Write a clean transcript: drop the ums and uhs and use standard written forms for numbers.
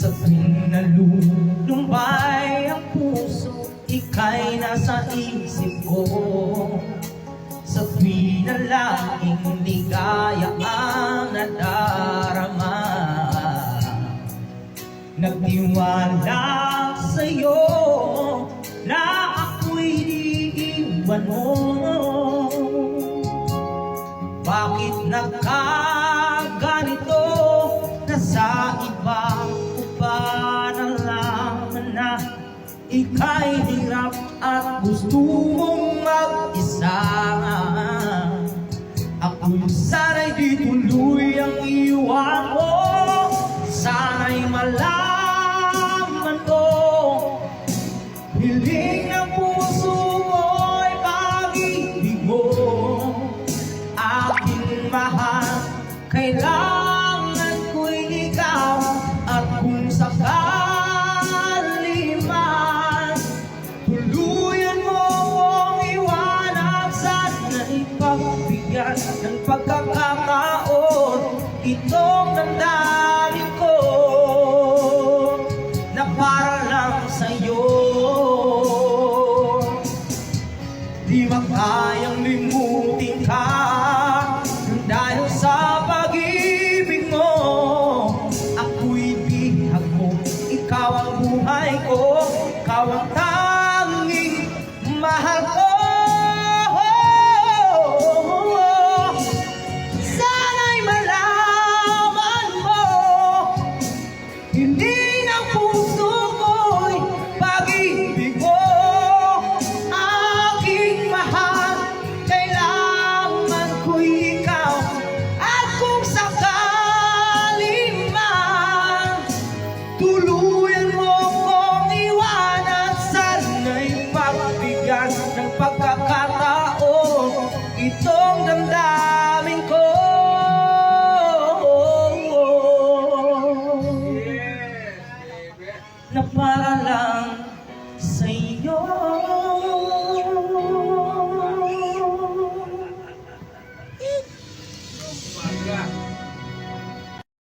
Sa tuwing nalulumbay ang puso, ika'y nasa isip ko. Sa tuwing na laging ligaya ang nadarama, nagtiwala sa'yo na ako'y iiwan mo. Bakit nagkaganito na sa iba ko pa nalaman na ika'y hirap at gusto mong mag-isa? Ako sana'y di tuloy ang iwan mo, sana'y malaman ko, hiling ng puso mo'y pag-ibig mo, aking mahal, kailangan